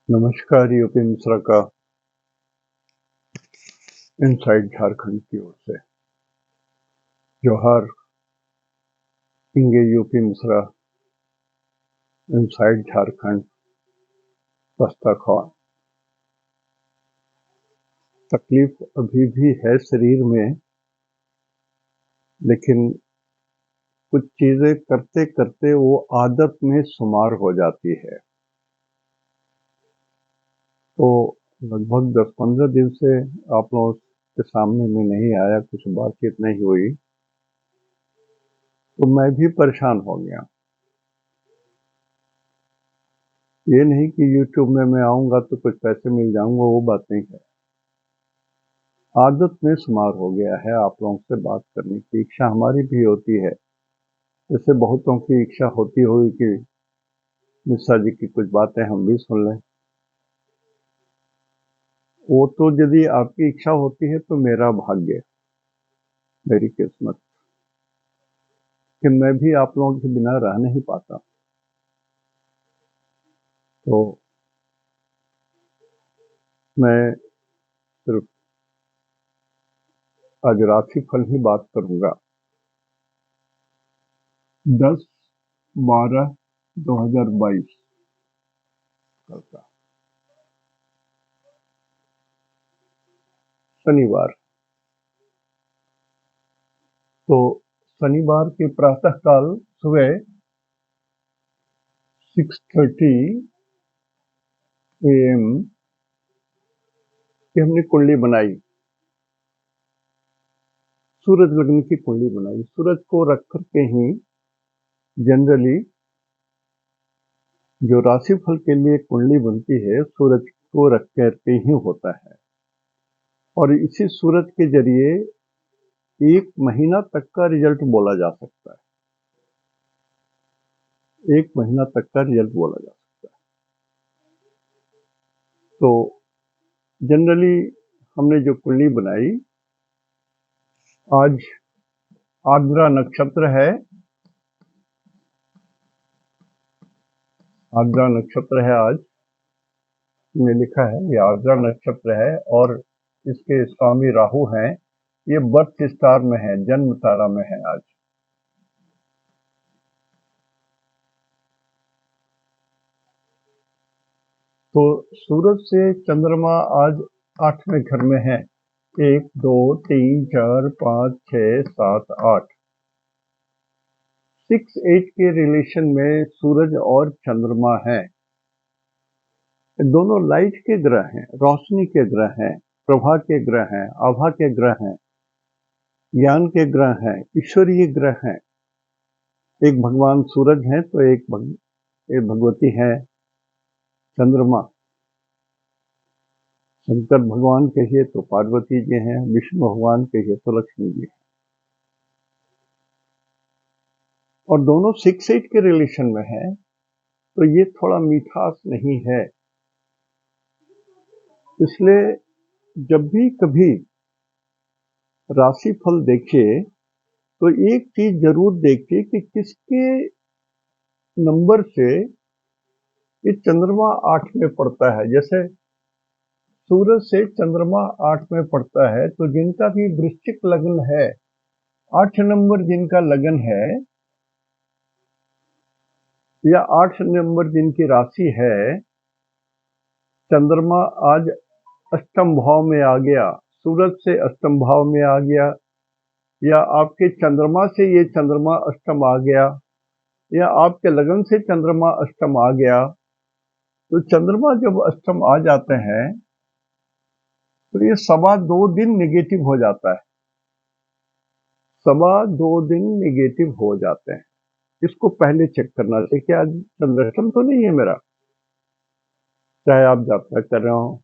नमस्कार। यूपी मिश्रा का इनसाइड झारखंड की ओर से जोहार। इंगे यूपी मिश्रा इनसाइड झारखंड दस्तरखान। तकलीफ अभी भी है शरीर में, लेकिन कुछ चीजें करते करते वो आदत में शुमार हो जाती है। तो लगभग 10-15 दिन से आप लोगों के सामने में नहीं आया, कुछ बातचीत नहीं हुई, तो मैं भी परेशान हो गया। ये नहीं कि यूट्यूब में मैं आऊंगा तो कुछ पैसे मिल जाऊंगा, वो बात नहीं है। आदत में शुमार हो गया है आप लोगों से बात करने की। इच्छा हमारी भी होती है, जैसे बहुतों की इच्छा होती होगी कि मिश्रा जी की कुछ बातें हम भी सुन लें। वो तो यदि आपकी इच्छा होती है तो मेरा भाग्य, मेरी किस्मत, कि मैं भी आप लोगों के बिना रह नहीं पाता। तो मैं सिर्फ आज राशिफल ही बात करूंगा। 10/12/2022 कल का शनिवार। तो शनिवार के प्रातः काल सुबह 6:30 AM की हमने कुंडली बनाई, सूरज लग्न की कुंडली बनाई। सूरज को रख करके ही जनरली जो राशिफल के लिए कुंडली बनती है, सूरज को रख करके ही होता है। और इसी सूरज के जरिए 1 महीना तक का रिजल्ट बोला जा सकता है। 1 महीना तक का रिजल्ट बोला जा सकता है। तो जनरली हमने जो कुंडली बनाई, आज आर्द्रा नक्षत्र है। आर्द्रा नक्षत्र है आज में लिखा है, ये आर्द्रा नक्षत्र है। और इसके स्वामी राहु हैं। ये बर्थ स्टार में है, जन्म तारा में है आज। तो सूरज से चंद्रमा आज 8वें घर में है। 1 2 3 4 5 6 7 8 6-8 के रिलेशन में सूरज और चंद्रमा है। दोनों लाइट के ग्रह हैं, रोशनी के ग्रह हैं, प्रभा के ग्रह हैं, आभा के ग्रह हैं, ज्ञान के ग्रह हैं, ईश्वरीय ग्रह हैं। एक भगवान सूरज हैं तो एक भगवती है चंद्रमा। शंकर भगवान कहिए तो पार्वती जी हैं, विष्णु भगवान कहिए तो लक्ष्मी जी हैं। और दोनों 6-8 के रिलेशन में है, तो ये थोड़ा मिठास नहीं है। इसलिए जब भी कभी राशिफल देखिए तो एक चीज जरूर देखिए कि किसके नंबर से ये चंद्रमा 8 में पड़ता है। जैसे सूरज से चंद्रमा 8 में पड़ता है, तो जिनका भी वृश्चिक लग्न है, 8 नंबर जिनका लग्न है या 8 नंबर जिनकी राशि है, चंद्रमा आज अष्टम भाव में आ गया, सूरज से अष्टम भाव में आ गया, या आपके चंद्रमा से ये चंद्रमा अष्टम आ गया, या आपके लगन से चंद्रमा अष्टम आ गया। तो चंद्रमा जब अष्टम आ जाते हैं तो ये 2.25 दिन नेगेटिव हो जाता है। 2.25 दिन नेगेटिव हो जाते हैं। इसको पहले चेक करना चाहिए कि आज चंद्राष्टम तो नहीं है मेरा। चाहे आप यात्रा कर रहे हो,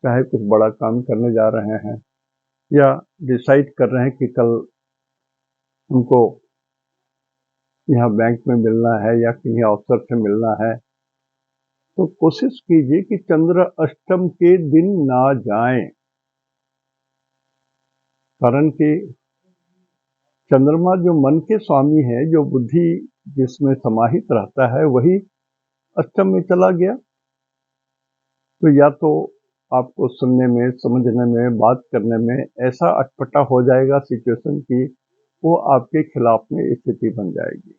चाहे कुछ बड़ा काम करने जा रहे हैं, या डिसाइड कर रहे हैं कि कल हमको यहाँ बैंक में मिलना है या किसी अफसर से मिलना है, तो कोशिश कीजिए कि चंद्र अष्टम के दिन ना जाएं। कारण कि चंद्रमा जो मन के स्वामी है, जो बुद्धि जिसमें समाहित रहता है, वही अष्टम में चला गया। तो या तो आपको सुनने में, समझने में, बात करने में ऐसा अटपटा हो जाएगा सिचुएशन की वो आपके खिलाफ में स्थिति बन जाएगी।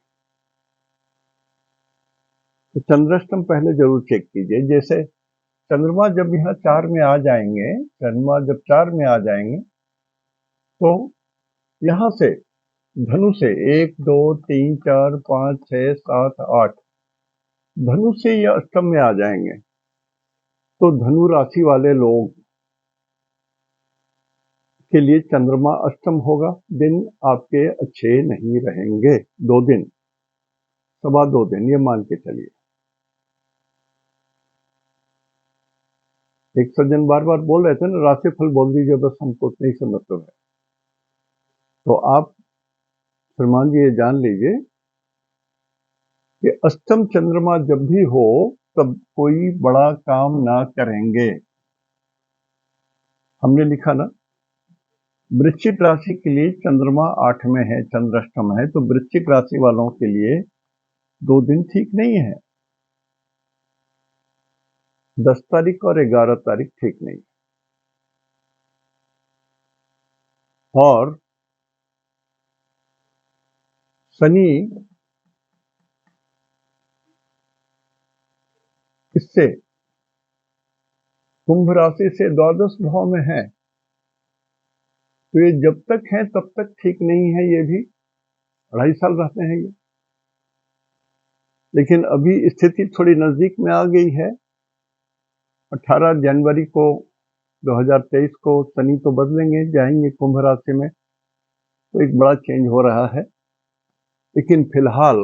तो चंद्राष्टम पहले जरूर चेक कीजिए। जैसे चंद्रमा जब यहाँ 4 में आ जाएंगे, चंद्रमा जब 4 में आ जाएंगे तो यहाँ से धनु से 1 2 3 4 5 6 7 8 धनु से ये अष्टम में आ जाएंगे। तो धनु राशि वाले लोग के लिए चंद्रमा अष्टम होगा, दिन आपके अच्छे नहीं रहेंगे। 2 दिन, सवा 2 दिन, ये मान के चलिए। एक सज्जन बार बार बोल रहे थे ना, राशि फल बोल दीजिए बस, हमको उतना ही से मतलब है। तो आप श्रीमान जी ये जान लीजिए कि अष्टम चंद्रमा जब भी हो तब कोई बड़ा काम ना करेंगे। हमने लिखा ना, वृश्चिक राशि के लिए चंद्रमा 8 में है, चंद्राष्टम है, तो वृश्चिक राशि वालों के लिए 2 दिन ठीक नहीं है। 10 तारीख और 11 तारीख ठीक नहीं। और शनि इससे कुंभ राशि से द्वादश भाव में है, तो ये जब तक है तब तक ठीक नहीं है। ये भी 2.5 साल रहते हैं ये। लेकिन अभी स्थिति थोड़ी नजदीक में आ गई है। 18 जनवरी को 2023 को शनि तो बदलेंगे, जाएंगे कुंभ राशि में, तो एक बड़ा चेंज हो रहा है। लेकिन फिलहाल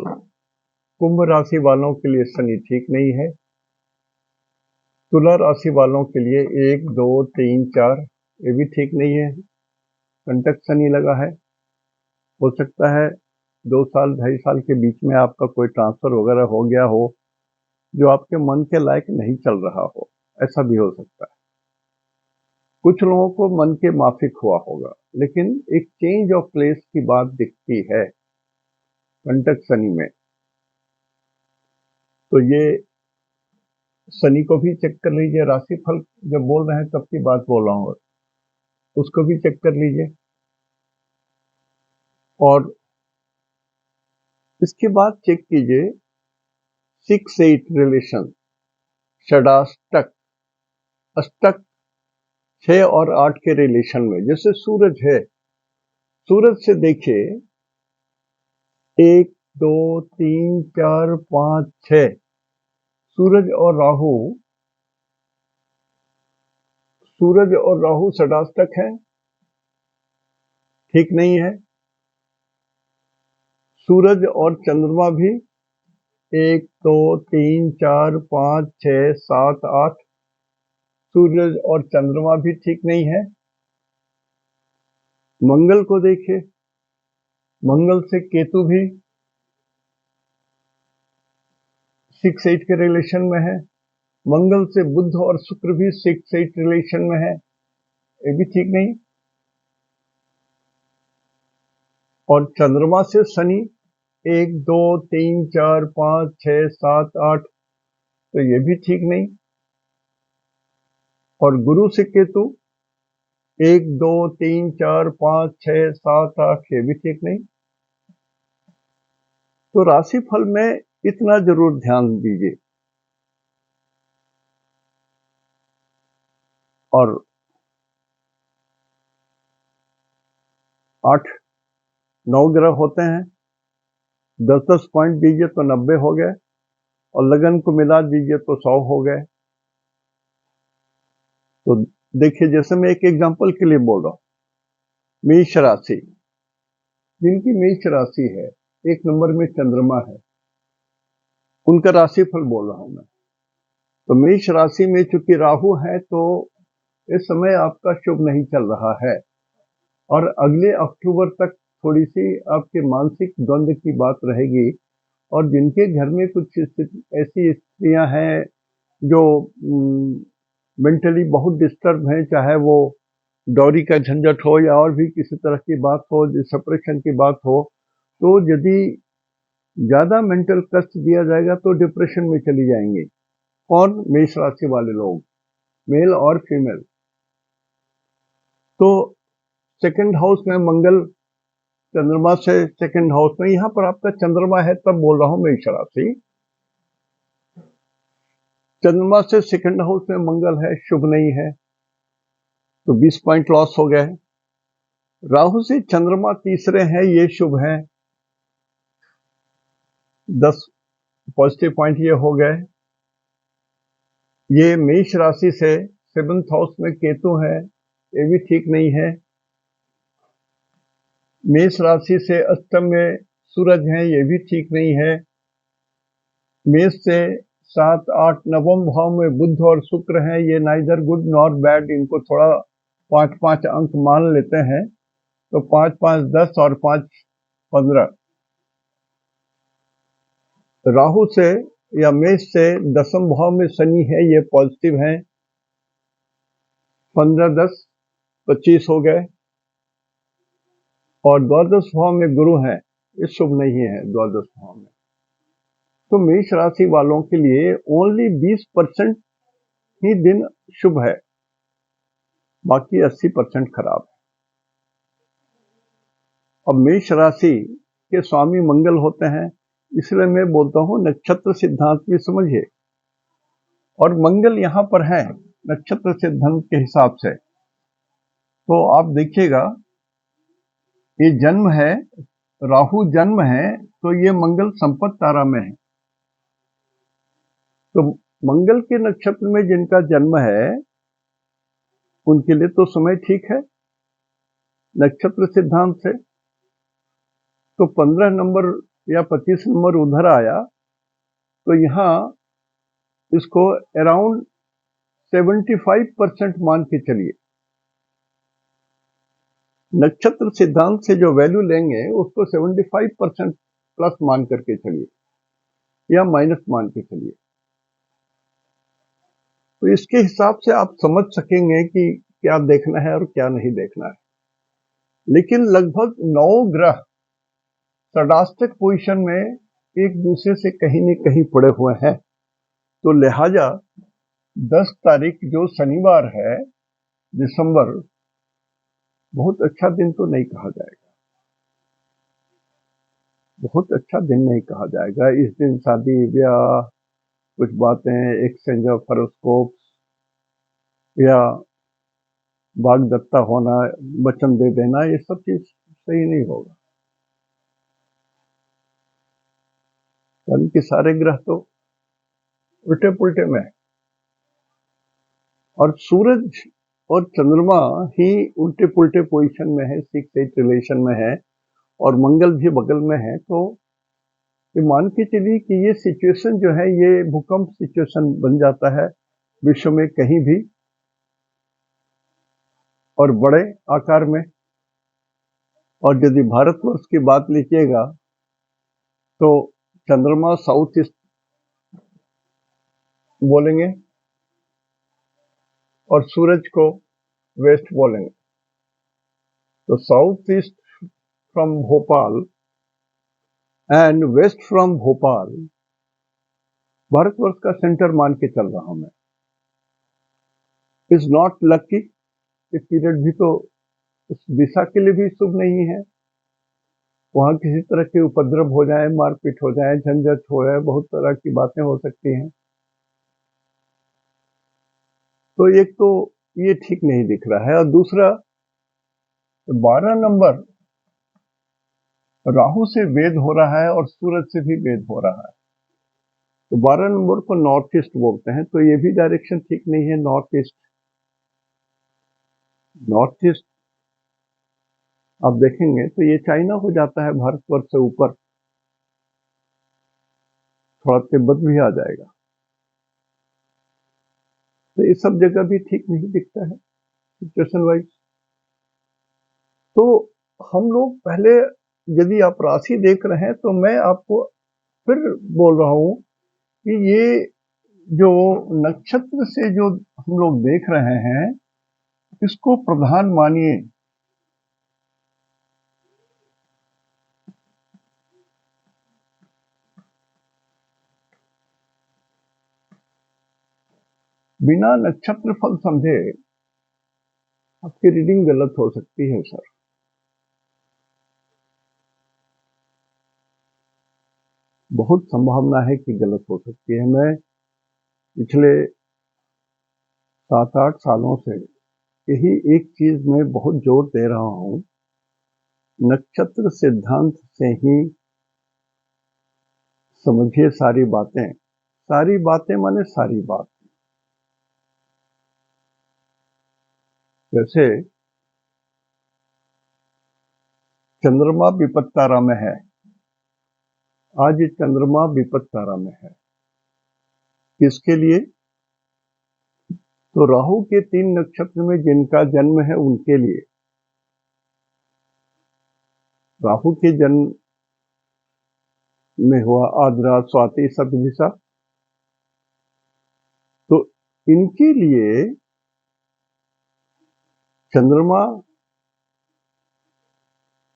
कुंभ राशि वालों के लिए शनि ठीक नहीं है। तुला राशि वालों के लिए 1 2 3 4 ये भी ठीक नहीं है, कंटक शनि लगा है। हो सकता है 2 साल 2.5 साल के बीच में आपका कोई ट्रांसफर वगैरह हो गया हो जो आपके मन के लायक नहीं चल रहा हो, ऐसा भी हो सकता है। कुछ लोगों को मन के माफिक हुआ होगा, लेकिन एक चेंज ऑफ प्लेस की बात दिखती है कंटक शनि में। तो ये शनि को भी चेक कर लीजिए। राशिफल जब बोल रहे हैं तब की बात बोल रहा हूँ, उसको भी चेक कर लीजिए। और इसके बाद चेक कीजिए 6-8 रिलेशन, षडाष्टक, अष्टक 6 और 8 के रिलेशन में। जैसे सूरज है, सूरज से देखिए 1 2 3 4 5 6, सूरज और राहु, सूरज और राहु षडाष्टक है, ठीक नहीं है। सूरज और चंद्रमा भी 1 2 3 4 5 6 7 8, सूरज और चंद्रमा भी ठीक नहीं है। मंगल को देखिए, मंगल से केतु भी 6-8 के रिलेशन में है। मंगल से बुध और शुक्र भी 6-8 रिलेशन में है, ये भी ठीक नहीं। और चंद्रमा से शनि 1 2 3 4 5 6 7 8, तो ये भी ठीक नहीं। और गुरु से केतु 1 2 3 4 5 6 7 8, ये भी ठीक नहीं। तो राशिफल में इतना जरूर ध्यान दीजिए। और 8-9 ग्रह होते हैं, 10-10 पॉइंट दीजिए तो 90 हो गए, और लगन को मिला दीजिए तो 100 हो गए। तो देखिए, जैसे मैं एक एग्जांपल के लिए बोल रहा हूं, मेष राशि, जिनकी मेष राशि है, 1 नंबर में चंद्रमा है, उनका राशिफल बोल रहा हूं मैं। तो मेष राशि में चूंकि राहु है, तो इस समय आपका शुभ नहीं चल रहा है, और अगले अक्टूबर तक थोड़ी सी आपके मानसिक द्वंद की बात रहेगी। और जिनके घर में कुछ ऐसी स्त्रियां हैं जो मेंटली बहुत डिस्टर्ब हैं, चाहे वो डॉरी का झंझट हो या और भी किसी तरह की बात हो, सेपरेशन की बात हो, तो यदि ज्यादा मेंटल कष्ट दिया जाएगा तो डिप्रेशन में चली जाएंगी। कौन? मेष राशि वाले लोग। मेल और फीमेल। तो सेकंड हाउस में मंगल चंद्रमा से सेकंड हाउस में, यहां पर आपका चंद्रमा है तब बोल रहा हूं मेष राशि, चंद्रमा से सेकंड हाउस में मंगल है, शुभ नहीं है, तो 20 पॉइंट लॉस हो गए। राहु से चंद्रमा तीसरे हैं, ये शुभ है, 10 पॉजिटिव पॉइंट ये हो गए। ये मेष राशि से सेवंथ हाउस में केतु है, ये भी ठीक नहीं है। मेष राशि से अष्टम में सूरज है, ये भी ठीक नहीं है। मेष से 7, 8, नवम भाव में बुध और शुक्र हैं, ये नाइदर गुड नॉर बैड, इनको थोड़ा 5-5 अंक मान लेते हैं, तो 5, 5, 10 और 5, 15। राहु से या मेष से दसम भाव में शनि है, ये पॉजिटिव है, 15, 10, 25 हो गए। और द्वादश भाव में गुरु है, ये शुभ नहीं है द्वादश भाव में। तो मेष राशि वालों के लिए ओनली 20% ही दिन शुभ है, बाकी 80% खराब है। अब मेष राशि के स्वामी मंगल होते हैं, इसलिए मैं बोलता हूं नक्षत्र सिद्धांत भी समझिए। और मंगल यहां पर है नक्षत्र सिद्धांत के हिसाब से, तो आप देखिएगा ये जन्म है, राहु जन्म है, तो ये मंगल संपत तारा में है। तो मंगल के नक्षत्र में जिनका जन्म है उनके लिए तो समय ठीक है नक्षत्र सिद्धांत से। तो 15 नंबर या 25 नंबर उधर आया, तो यहां इसको अराउंड 75% मान के चलिए। नक्षत्र सिद्धांत से जो वैल्यू लेंगे उसको 75% प्लस मान करके चलिए या माइनस मान के चलिए, तो इसके हिसाब से आप समझ सकेंगे कि क्या देखना है और क्या नहीं देखना है। लेकिन लगभग 9 ग्रह षडाष्टक पोजीशन में एक दूसरे से कहीं न कहीं पड़े हुए हैं, तो लिहाजा 10 तारीख जो शनिवार है दिसंबर, बहुत अच्छा दिन तो नहीं कहा जाएगा, बहुत अच्छा दिन नहीं कहा जाएगा। इस दिन शादी ब्याह, कुछ बातें, एक्सचेंज ऑफ हॉरोस्कोप्स या वाग्दत्ता होना, वचन दे देना, ये सब चीज सही नहीं होगा। यानी कि सारे ग्रह तो उल्टे पुल्टे में है, और सूरज और चंद्रमा ही उल्टे पुल्टे पोजीशन में है, 6-8 रिलेशन में है, और मंगल भी बगल में है। तो ये मान के चलिए कि ये सिचुएशन जो है ये भूकंप सिचुएशन बन जाता है विश्व में कहीं भी, और बड़े आकार में। और यदि भारतवर्ष की बात लीजिएगा तो चंद्रमा साउथ ईस्ट बोलेंगे और सूरज को वेस्ट बोलेंगे। तो south east from Bhopal and west from Bhopal Bharatvarsh का सेंटर मान के चल रहा हूं मैं। इज नॉट लकी, ये पीरियड भी तो उस दिशा के लिए भी शुभ नहीं है। वहां किसी तरह के उपद्रव हो जाए, मारपीट हो जाए, झंझट हो जाए, बहुत तरह की बातें हो सकती हैं। तो एक तो ये ठीक नहीं दिख रहा है, और दूसरा 12 नंबर राहु से वेद हो रहा है और सूरज से भी वेद हो रहा है, तो 12 नंबर को नॉर्थ ईस्ट बोलते हैं, तो ये भी डायरेक्शन ठीक नहीं है। नॉर्थ ईस्ट, नॉर्थ ईस्ट आप देखेंगे तो ये चाइना हो जाता है भारतवर्ष से ऊपर, थोड़ा तिब्बत भी आ जाएगा। तो ये सब जगह भी ठीक नहीं दिखता है सिचुएशन वाइज। तो हम लोग पहले, यदि आप राशि देख रहे हैं तो मैं आपको फिर बोल रहा हूं कि ये जो नक्षत्र से जो हम लोग देख रहे हैं इसको प्रधान मानिए। बिना नक्षत्र फल समझे आपकी रीडिंग गलत हो सकती है सर। बहुत संभावना है कि गलत हो सकती है। मैं पिछले 7-8 सालों से यही एक चीज में बहुत जोर दे रहा हूं, नक्षत्र सिद्धांत से ही समझिए सारी बातें माने सारी बात। जैसे चंद्रमा विपत्त तारा में है, आज चंद्रमा विपत्त तारा में है, किसके लिए? तो राहु के 3 नक्षत्र में जिनका जन्म है उनके लिए। राहु के जन्म में हुआ आद्रा, स्वाति, शतभिषा, तो इनके लिए चंद्रमा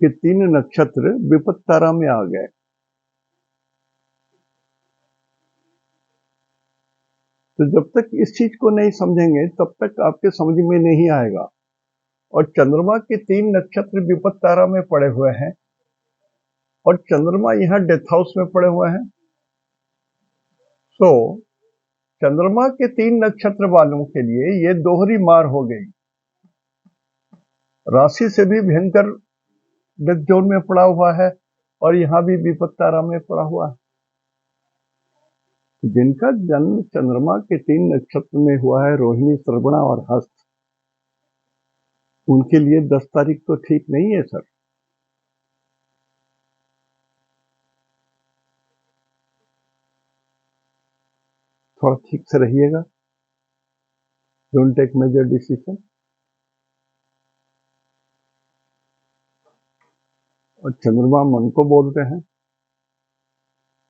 के 3 नक्षत्र विपत्त तारा में आ गए। तो जब तक इस चीज को नहीं समझेंगे तब तक आपके समझ में नहीं आएगा। और चंद्रमा के 3 नक्षत्र विपत्त तारा में पड़े हुए हैं और चंद्रमा यहाँ डेथ हाउस में पड़े हुए हैं। तो चंद्रमा के 3 नक्षत्र वालों के लिए ये दोहरी मार हो गई। राशि से भी भयंकर डेथ जोन में पड़ा हुआ है और यहाँ भी विपत्त तारा में पड़ा हुआ है। जिनका जन्म चंद्रमा के 3 नक्षत्र में हुआ है, रोहिणी, श्रवणा और हस्त, उनके लिए 10 तारीख तो ठीक नहीं है सर। थोड़ा ठीक से रहिएगा, डोंट टेक मेजर डिसीजन। और चंद्रमा मन को बोलते हैं,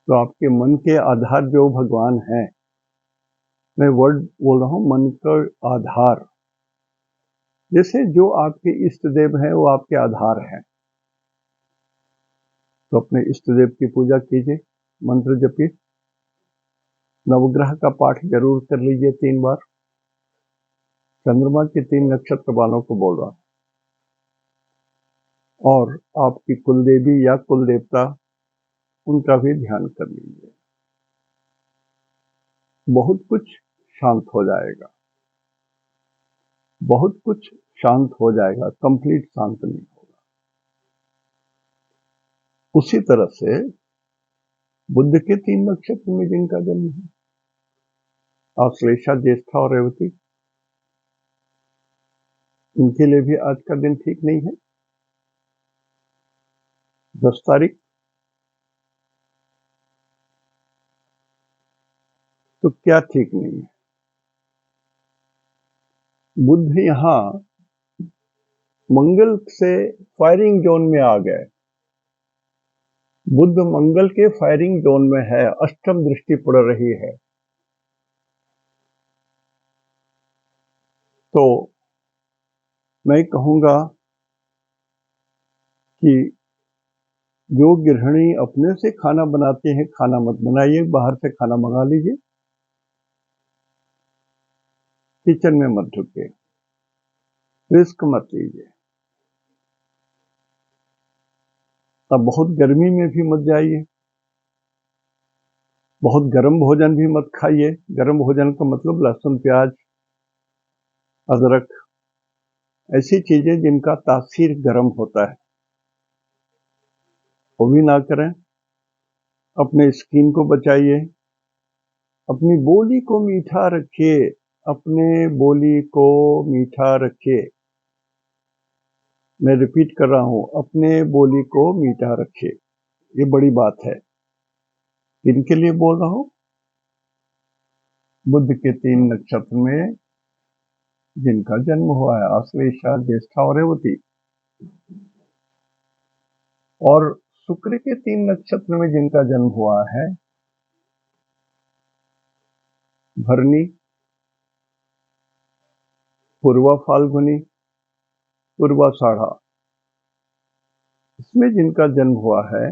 तो आपके मन के आधार जो भगवान है, मैं वर्ड बोल रहा हूं, मन का आधार। जैसे जो आपके इष्ट देव हैं वो आपके आधार हैं, तो अपने इष्ट देव की पूजा कीजिए, मंत्र जपिए, नवग्रह का पाठ जरूर कर लीजिए 3 बार। चंद्रमा के 3 नक्षत्र वालों को बोल रहा हूं। और आपकी कुलदेवी या कुल देवता, उनका भी ध्यान कर लीजिए। बहुत कुछ शांत हो जाएगा, बहुत कुछ शांत हो जाएगा, कंप्लीट शांत नहीं होगा। उसी तरह से बुध के 3 नक्षत्र में जिनका जन्म है, आश्लेषा, ज्येष्ठा और रेवती, उनके लिए भी आज का दिन ठीक नहीं है। 10 तारीख तो क्या ठीक नहीं है? बुध यहां मंगल से फायरिंग जोन में आ गए। बुध मंगल के फायरिंग जोन में है, अष्टम दृष्टि पड़ रही है। तो मैं कहूंगा कि जो गृहिणी अपने से खाना बनाते हैं, खाना मत बनाइए, बाहर से खाना मंगा लीजिए, किचन में मत ढुकिए, रिस्क मत लीजिए। अब बहुत गर्मी में भी मत जाइए, बहुत गर्म भोजन भी मत खाइए। गर्म भोजन का मतलब लहसुन, प्याज, अदरक, ऐसी चीजें जिनका तासीर गर्म होता है, वो भी ना करें। अपने स्किन को बचाइए, अपनी बोली को मीठा रखिए, अपने बोली को मीठा रखिए। मैं रिपीट कर रहा हूं, अपने बोली को मीठा रखिए, ये बड़ी बात है। किनके लिए बोल रहा हूं? बुध के 3 नक्षत्र में जिनका जन्म हुआ है, आश्लेषा, ज्येष्ठा और रेवती। और शुक्र के 3 नक्षत्र में जिनका जन्म हुआ है, भरनी, पूर्वा फाल्गुनी, पूर्वाषाढ़ा, इसमें जिनका जन्म हुआ है,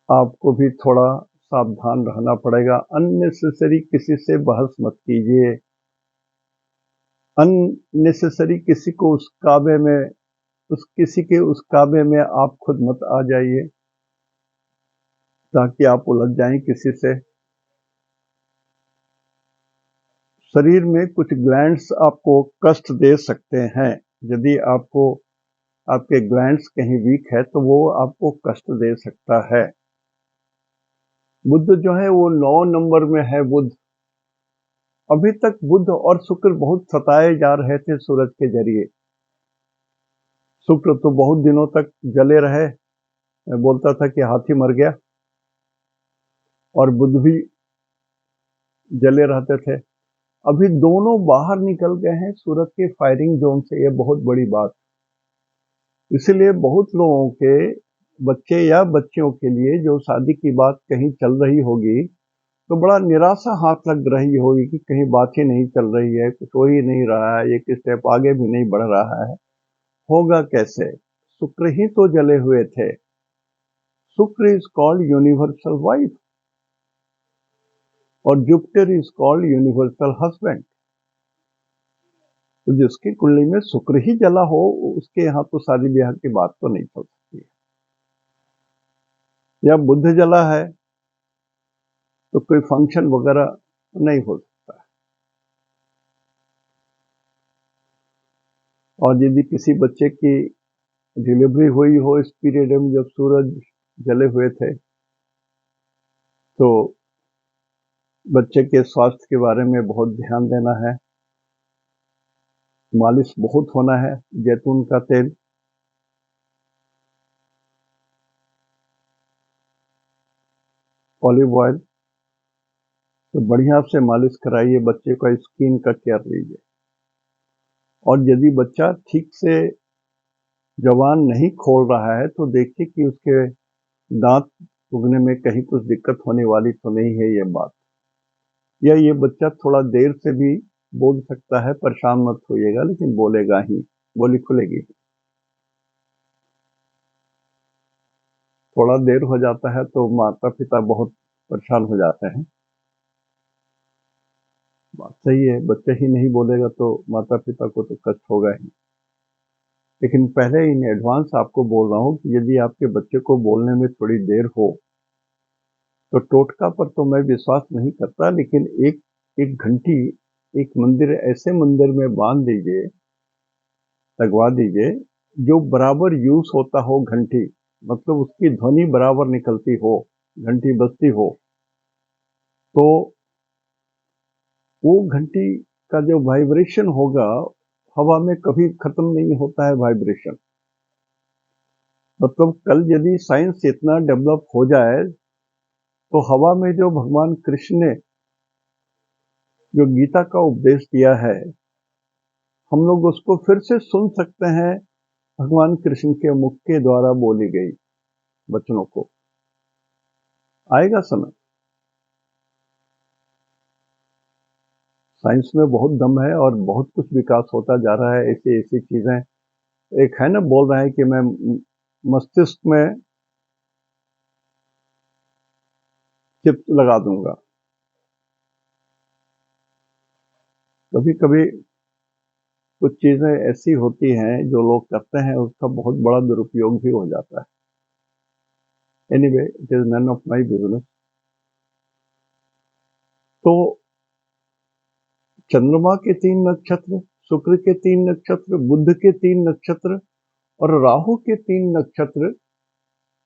आपको भी थोड़ा सावधान रहना पड़ेगा। अननेसेसरी किसी से बहस मत कीजिए, अननेसेसरी किसी को किसी के उस काबे में आप खुद मत आ जाइए ताकि आप उलझ जाएं किसी से। शरीर में कुछ ग्लैंड्स आपको कष्ट दे सकते हैं। यदि आपके ग्लैंड्स कहीं वीक है तो वो आपको कष्ट दे सकता है। बुध जो है वो 9 नंबर में है। बुध अभी तक बुध और शुक्र बहुत सताए जा रहे थे सूरज के जरिए। शुक्र तो बहुत दिनों तक जले रहे, मैं बोलता था कि हाथी मर गया, और बुध भी जले रहते थे। अभी दोनों बाहर निकल गए हैं सूरज के फायरिंग जोन से, ये बहुत बड़ी बात। इसलिए बहुत लोगों के बच्चे या बच्चियों के लिए जो शादी की बात कहीं चल रही होगी तो बड़ा निराशा हाथ लग रही होगी कि कहीं बात ही नहीं चल रही है, कुछ हो ही नहीं रहा है, एक स्टेप आगे भी नहीं बढ़ रहा है, होगा कैसे? शुक्र ही तो जले हुए थे। शुक्र इज कॉल्ड यूनिवर्सल वाइफ और Jupiter is called universal husband. तो जिसकी कुंडली में शुक्र ही जला हो उसके यहाँ तो शादी ब्याह की बात तो नहीं चल सकती है। या बुध जला है तो कोई फंक्शन वगैरह नहीं हो सकता है। और यदि किसी बच्चे की डिलीवरी हुई हो इस पीरियड में जब सूरज जले हुए थे तो बच्चे के स्वास्थ्य के बारे में बहुत ध्यान देना है। मालिश बहुत होना है। जैतून का तेल, ऑलिव ऑयल तो बढ़िया से मालिश कराइए, बच्चे का स्किन का केयर लीजिए। और यदि बच्चा ठीक से जबान नहीं खोल रहा है तो देखिए कि उसके दांत उगने में कहीं कुछ दिक्कत होने वाली तो नहीं है ये बात। या ये बच्चा थोड़ा देर से भी बोल सकता है, परेशान मत होइएगा, लेकिन बोलेगा ही, बोली खुलेगी। थोड़ा देर हो जाता है तो माता पिता बहुत परेशान हो जाते हैं। बात सही है, बच्चा ही नहीं बोलेगा तो माता पिता को तो कष्ट होगा ही। लेकिन पहले इन एडवांस आपको बोल रहा हूँ कि यदि आपके बच्चे को बोलने में थोड़ी देर हो तो टोटका पर तो मैं विश्वास नहीं करता, लेकिन एक घंटी एक मंदिर, ऐसे मंदिर में बांध दीजिए, लगवा दीजिए जो बराबर यूज होता हो घंटी, मतलब उसकी ध्वनि बराबर निकलती हो, घंटी बजती हो, तो वो घंटी का जो वाइब्रेशन होगा हवा में कभी खत्म नहीं होता है वाइब्रेशन। मतलब कल यदि साइंस इतना डेवलप हो जाए तो हवा में जो भगवान कृष्ण ने जो गीता का उपदेश दिया है हम लोग उसको फिर से सुन सकते हैं भगवान कृष्ण के मुख के द्वारा बोली गई वचनों को। आएगा समय, साइंस में बहुत दम है और बहुत कुछ विकास होता जा रहा है। ऐसी ऐसी चीजें, एक है ना बोल रहा है कि मैं मस्तिष्क में चिप लगा दूंगा। कभी कभी कुछ चीजें ऐसी होती हैं जो लोग करते हैं उसका बहुत बड़ा दुरुपयोग भी हो जाता है। Anyway, it is none of my business. तो चंद्रमा के 3 नक्षत्र, शुक्र के 3 नक्षत्र, बुध के 3 नक्षत्र और राहु के 3 नक्षत्र।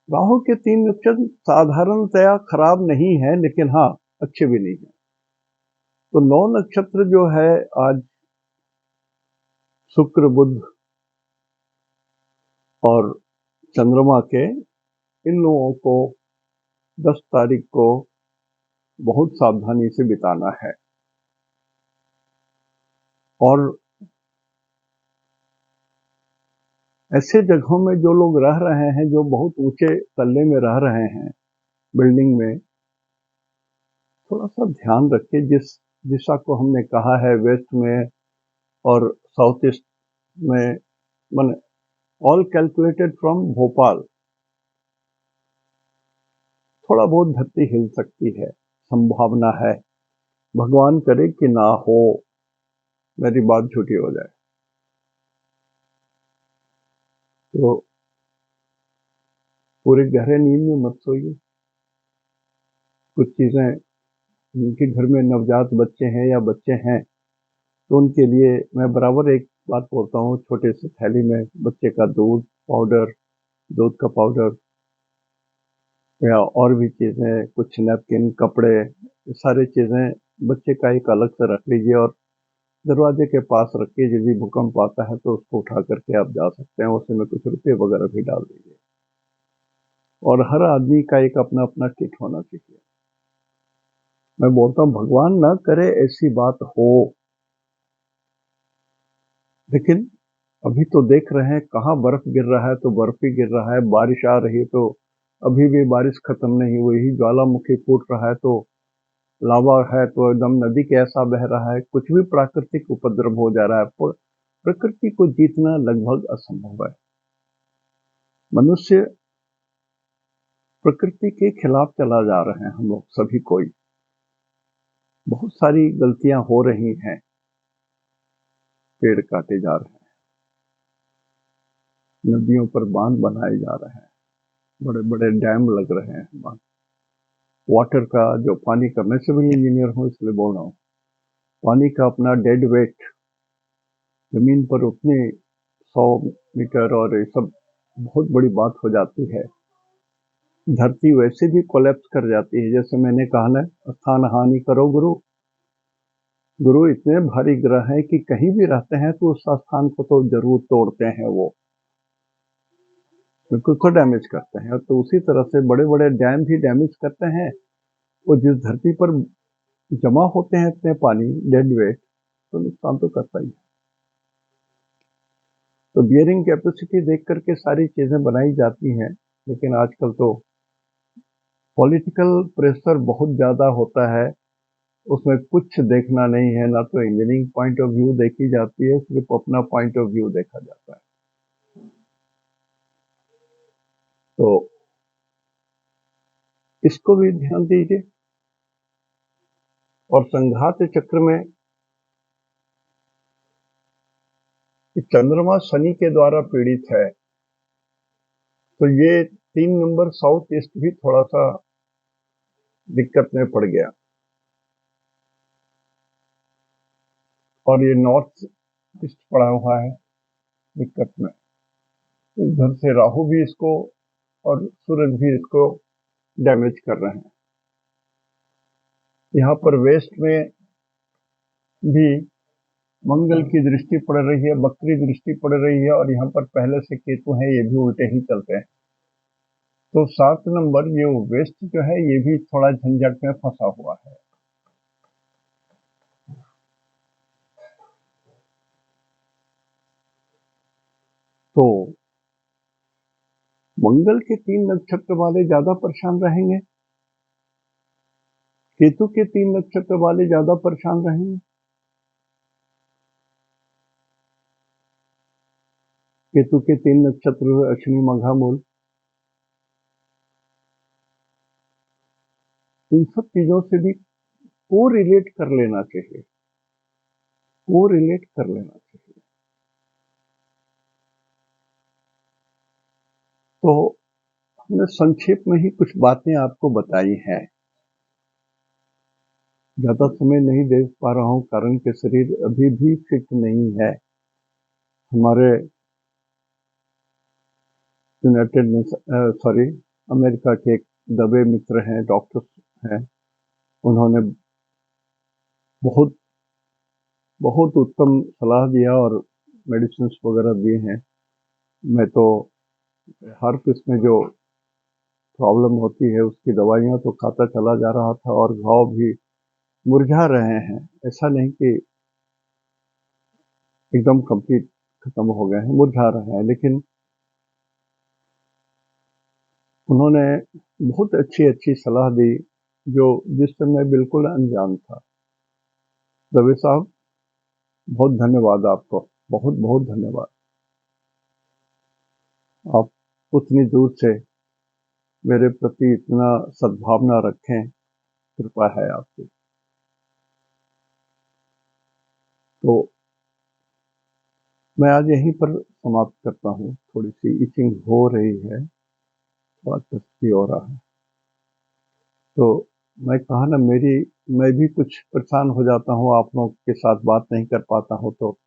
राहु के 3 नक्षत्र साधारणतया खराब नहीं है, लेकिन हाँ अच्छे भी नहीं है। तो 9 नक्षत्र जो है आज शुक्र, बुध और चंद्रमा के, इन लोगों को 10 तारीख को बहुत सावधानी से बिताना है। और ऐसे जगहों में जो लोग रह रहे हैं, जो बहुत ऊंचे तल्ले में रह रहे हैं बिल्डिंग में, थोड़ा सा ध्यान रखिए। जिस दिशा को हमने कहा है वेस्ट में और साउथ ईस्ट में, माने ऑल कैलकुलेटेड फ्रॉम भोपाल, थोड़ा बहुत धरती हिल सकती है, संभावना है। भगवान करे कि ना हो, मेरी बात झूठी हो जाए। तो पूरे गहरे नींद में मत सोइए। कुछ चीजें, जिनके घर में नवजात बच्चे हैं या बच्चे हैं, तो उनके लिए मैं बराबर एक बात बोलता हूँ, छोटे से थैली में बच्चे का दूध पाउडर, दूध का पाउडर या और भी चीजें, कुछ नैपकिन, कपड़े, ये सारी चीजें बच्चे का एक अलग से रख लीजिए और दरवाजे के पास रखिए। यदि भूकंप आता है तो उसको उठा करके आप जा सकते हैं, उसमें कुछ रुपये वगैरह भी डाल दीजिए। और हर आदमी का एक अपना अपना किट होना चाहिए। मैं बोलता हूँ भगवान ना करे ऐसी बात हो, लेकिन अभी तो देख रहे हैं कहाँ बर्फ गिर रहा है तो बर्फ ही गिर रहा है, बारिश आ रही है तो अभी भी बारिश खत्म नहीं हुई ही, ज्वालामुखी फूट रहा है तो लावा है तो एकदम नदी के ऐसा बह रहा है। कुछ भी प्राकृतिक उपद्रव हो जा रहा है। प्रकृति को जीतना लगभग असंभव है। मनुष्य प्रकृति के खिलाफ चला जा रहे हैं। हम लोग सभी कोई बहुत सारी गलतियां हो रही हैं। पेड़ काटे जा रहे हैं, नदियों पर बांध बनाए जा रहे हैं, बड़े बड़े डैम लग रहे हैं। वाटर का जो पानी का, मैं सिविल इंजीनियर हूँ इसलिए बोल रहा हूँ, पानी का अपना डेड वेट जमीन पर उतने 100 मीटर और ये सब बहुत बड़ी बात हो जाती है। धरती वैसे भी कोलैप्स कर जाती है। जैसे मैंने कहा ना, स्थान हानि करो गुरु। गुरु इतने भारी ग्रह हैं कि कहीं भी रहते हैं तो उस स्थान को तो जरूर तोड़ते हैं, वो बिल्कुल को डैमेज करते हैं। तो उसी तरह से बड़े बड़े डैम भी डैमेज करते हैं। वो जिस धरती पर जमा होते हैं इतने पानी, डेड वेट, तो नुकसान तो करता ही है। तो बियरिंग कैपेसिटी देख करके सारी चीजें बनाई जाती हैं, लेकिन आजकल तो पॉलिटिकल प्रेशर बहुत ज्यादा होता है। उसमें कुछ देखना नहीं है, ना तो इंजीनियरिंग पॉइंट ऑफ व्यू देखी जाती है, सिर्फ अपना पॉइंट ऑफ व्यू देखा जाता है। तो इसको भी ध्यान दीजिए। और संघात चक्र में चंद्रमा शनि के द्वारा पीड़ित है, तो ये 3 नंबर साउथ ईस्ट भी थोड़ा सा दिक्कत में पड़ गया। और ये नॉर्थ ईस्ट पड़ा हुआ है दिक्कत में। इधर से राहु भी इसको और सूरज भी इसको डैमेज कर रहे हैं। यहाँ पर वेस्ट में भी मंगल की दृष्टि पड़ रही है, बकरी दृष्टि पड़ रही है, और यहाँ पर पहले से केतु है, ये भी उल्टे ही चलते हैं। तो 7 नंबर ये वेस्ट जो है ये भी थोड़ा झंझट में फंसा हुआ है। तो मंगल के 3 नक्षत्र वाले ज्यादा परेशान रहेंगे, केतु के 3 नक्षत्र वाले ज्यादा परेशान रहेंगे। केतु के 3 नक्षत्र अश्विनी मघा मूल, इन सब चीजों से भी को रिलेट कर लेना चाहिए, को रिलेट कर लेना चाहिए। तो हमने संक्षेप में ही कुछ बातें आपको बताई हैं। ज्यादा समय नहीं दे पा रहा हूं कारण के शरीर अभी भी फिट नहीं है। हमारे यूनाइटेड सॉरी अमेरिका के एक दबे मित्र हैं, डॉक्टर हैं, उन्होंने बहुत बहुत उत्तम सलाह दिया और मेडिसिन वगैरह दिए हैं। मैं तो हर किस्म जो प्रॉब्लम होती है उसकी दवाइयां तो खाता चला जा रहा था, और घाव भी मुरझा रहे हैं। ऐसा नहीं कि एकदम कंप्लीट खत्म हो गए हैं, मुरझा रहे हैं, लेकिन उन्होंने बहुत अच्छी अच्छी सलाह दी जो जिससे मैं बिल्कुल अनजान था। दवे साहब, बहुत धन्यवाद आपको, बहुत बहुत धन्यवाद। आप उतनी दूर से मेरे प्रति इतना सद्भावना रखें, कृपा है आपकी। तो मैं आज यहीं पर समाप्त करता हूँ। थोड़ी सी इचिंग हो रही है, थोड़ा कष्टी हो रहा है। तो मैं कहा ना, मैं भी कुछ परेशान हो जाता हूँ, आप लोगों के साथ बात नहीं कर पाता हूँ तो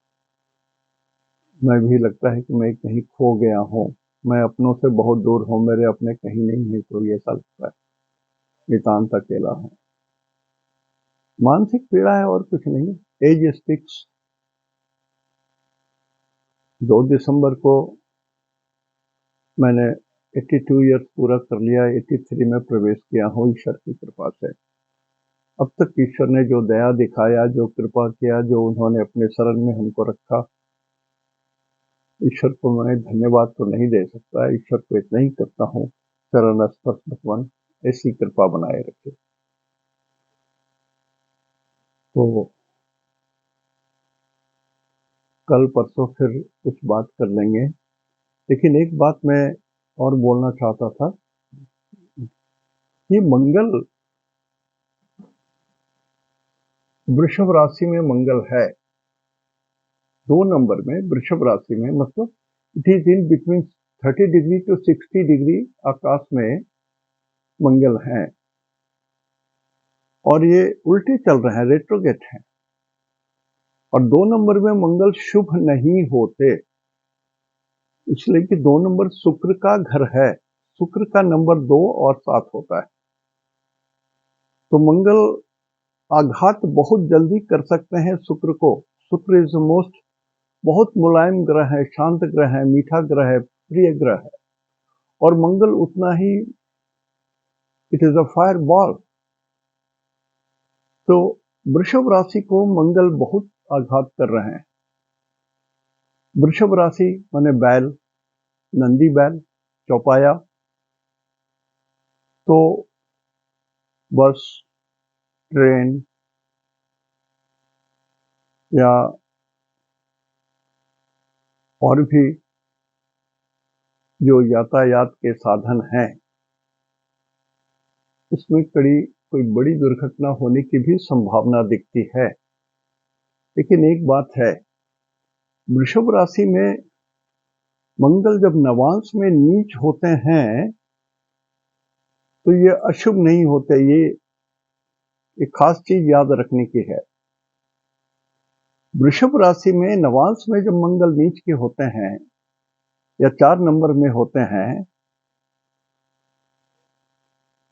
मैं भी लगता है कि मैं कहीं खो गया हूँ, मैं अपनों से बहुत दूर हूँ, मेरे अपने कहीं नहीं है, तो ये ऐसा लगता है नितांत अकेला हूँ। मानसिक पीड़ा है और कुछ नहीं। As sticks. 2 दिसंबर को मैंने 82 ईयर्स पूरा कर लिया, 83 में प्रवेश किया हूँ ईश्वर की कृपा से। अब तक ईश्वर ने जो दया दिखाया, जो कृपा किया, जो उन्होंने अपने शरण में हमको रखा, ईश्वर को मैं धन्यवाद तो नहीं दे सकता। ईश्वर को इतना ही करता हूँ, चरण स्पर्श भगवान ऐसी कृपा बनाए रखे। तो कल परसों फिर कुछ बात कर लेंगे, लेकिन एक बात मैं और बोलना चाहता था। ये मंगल, वृषभ राशि में मंगल है, 2 नंबर में वृषभ राशि में, मतलब it is in between 30 degree to 60 degree आकाश में मंगल है, और ये उल्टे चल रहे हैं, रेट्रोगेट हैं। और 2 नंबर में मंगल शुभ नहीं होते, इसलिए कि 2 नंबर शुक्र का घर है। शुक्र का नंबर 2 और 7 होता है, तो मंगल आघात बहुत जल्दी कर सकते हैं शुक्र को। शुक्र इज मोस्ट, बहुत मुलायम ग्रह है, शांत ग्रह है, मीठा ग्रह है, प्रिय ग्रह है। और मंगल उतना ही, it is a fire ball. तो वृषभ राशि को मंगल बहुत आघात कर रहे हैं। वृषभ राशि माने बैल, नंदी बैल, चौपाया। तो बस, ट्रेन या और भी जो यातायात के साधन हैं, उसमें कोई बड़ी दुर्घटना होने की भी संभावना दिखती है। लेकिन एक बात है, वृषभ राशि में मंगल जब नवांश में नीच होते हैं तो ये अशुभ नहीं होते। ये एक खास चीज याद रखने की है। वृषभ राशि में नवांश में जब मंगल नीच के होते हैं या 4 नंबर में होते हैं,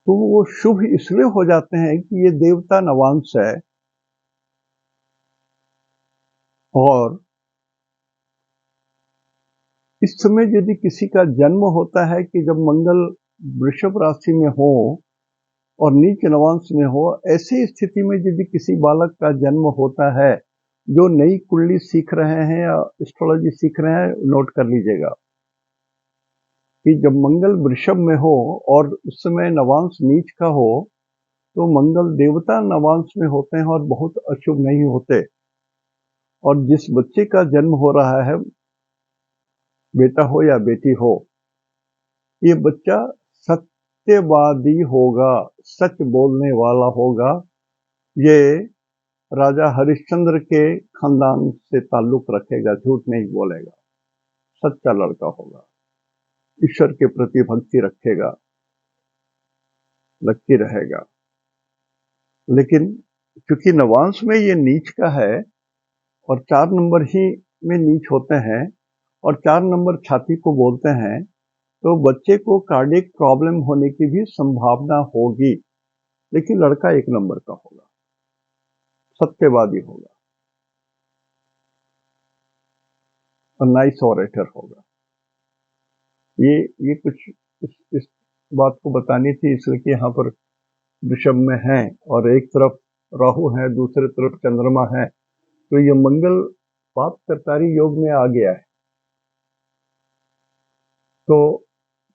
तो वो शुभ इसलिए हो जाते हैं कि ये देवता नवांश है। और इस समय यदि किसी का जन्म होता है कि जब मंगल वृषभ राशि में हो और नीच नवांश में हो, ऐसी स्थिति में यदि किसी बालक का जन्म होता है जो नई कुंडली सीख रहे हैं या एस्ट्रोलॉजी सीख रहे हैं, नोट कर लीजिएगा कि जब मंगल वृषभ में हो और उस समय नवांश नीच का हो, तो मंगल देवता नवांश में होते हैं और बहुत अशुभ नहीं होते। और जिस बच्चे का जन्म हो रहा है, बेटा हो या बेटी हो, ये बच्चा सत्यवादी होगा, सच बोलने वाला होगा। ये राजा हरिश्चंद्र के खानदान से ताल्लुक रखेगा, झूठ नहीं बोलेगा, सच्चा लड़का होगा, ईश्वर के प्रति भक्ति रखेगा, लक्की रहेगा। लेकिन क्योंकि नवांश में ये नीच का है और 4 नंबर ही में नीच होते हैं और 4 नंबर छाती को बोलते हैं, तो बच्चे को कार्डियक प्रॉब्लम होने की भी संभावना होगी। लेकिन लड़का 1 नंबर का होगा, सत्यवादी होगा और नाइस ऑरेटर होगा। ये कुछ इस बात को बतानी थी, इसलिए कि यहाँ पर वृषभ में है और एक तरफ राहु है, दूसरे तरफ चंद्रमा है, तो ये मंगल पाप करतारी योग में आ गया है। तो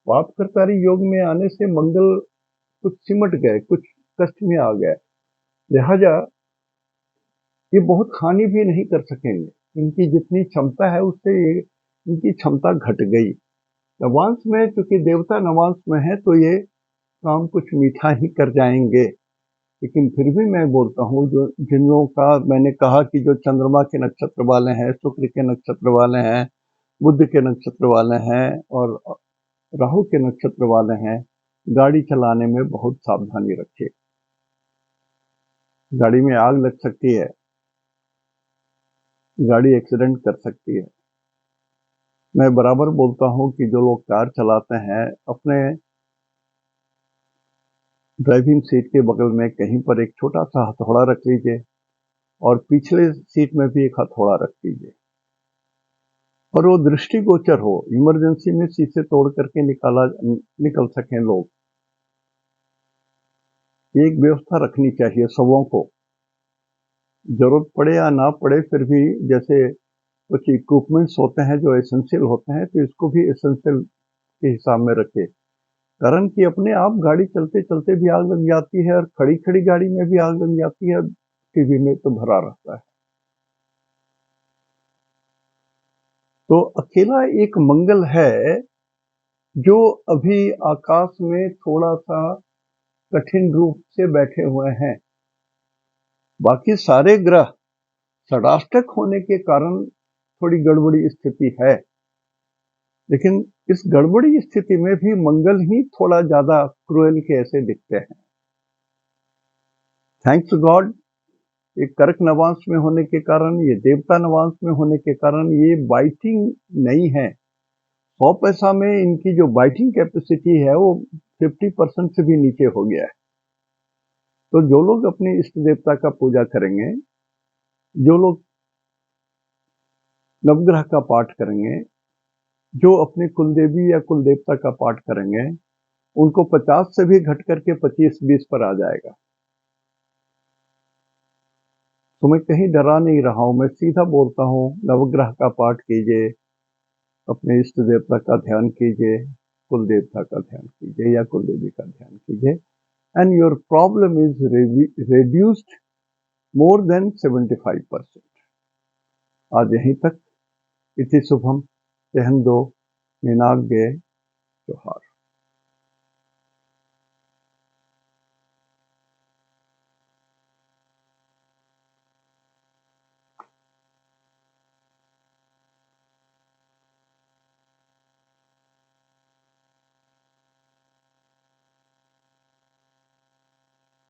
पाप करतारी योग में आने से मंगल कुछ सिमट गए, कुछ कष्ट में आ गए, लिहाजा ये बहुत हानि भी नहीं कर सकेंगे। इनकी जितनी क्षमता है उससे इनकी क्षमता घट गई। नवांश में, चूंकि देवता नवांश में है, तो ये काम कुछ मीठा ही कर जाएंगे। लेकिन फिर भी मैं बोलता हूँ, जो जिन लोगों का मैंने कहा कि जो चंद्रमा के नक्षत्र वाले हैं, शुक्र के नक्षत्र वाले हैं, बुध के नक्षत्र वाले हैं और राहु के नक्षत्र वाले हैं, गाड़ी चलाने में बहुत सावधानी रखिए। गाड़ी में आग लग सकती है, गाड़ी एक्सीडेंट कर सकती है। मैं बराबर बोलता हूँ कि जो लोग कार चलाते हैं, अपने ड्राइविंग सीट के बगल में कहीं पर एक छोटा सा हथौड़ा रख लीजिए और पिछले सीट में भी एक हथौड़ा रख लीजिए, और वो दृष्टिगोचर हो, इमरजेंसी में शीशे तोड़ करके निकल सकें लोग। एक व्यवस्था रखनी चाहिए सबों को, जरूरत पड़े या ना पड़े फिर भी, जैसे कुछ इक्विपमेंट्स होते हैं जो एसेंशियल होते हैं, तो इसको भी एसेंशियल के हिसाब में रखे। कारण कि अपने आप गाड़ी चलते चलते भी आग लग जाती है और खड़ी खड़ी गाड़ी में भी आग लग जाती है, टीवी में तो भरा रहता है। तो अकेला एक मंगल है जो अभी आकाश में थोड़ा सा कठिन रूप से बैठे हुए हैं। बाकी सारे ग्रह षडाष्टक होने के कारण थोड़ी गड़बड़ी स्थिति है, लेकिन इस गड़बड़ी स्थिति में भी मंगल ही थोड़ा ज्यादा क्रूएल के ऐसे दिखते हैं। थैंक्स गॉड, ये कर्क नवांश में होने के कारण, ये देवता नवांश में होने के कारण ये बाइटिंग नहीं है। 100 पैसा में इनकी जो बाइटिंग कैपेसिटी है वो 50% से भी नीचे हो गया है। तो जो लोग अपने इष्ट देवता का पूजा करेंगे, जो लोग नवग्रह का पाठ करेंगे, जो अपने कुलदेवी या कुलदेवता का पाठ करेंगे, उनको 50 से भी घट करके 25-20 पर आ जाएगा। तो मैं कहीं डरा नहीं रहा हूं, मैं सीधा बोलता हूं, नवग्रह का पाठ कीजिए, अपने इष्ट देवता का ध्यान कीजिए, कुल देवता का ध्यान कीजिए या कुल देवी का ध्यान कीजिए, and your problem is reduced more than 75%। आज यहीं तक। इति शुभम। जय हिंद। मीनाग्य जोहार।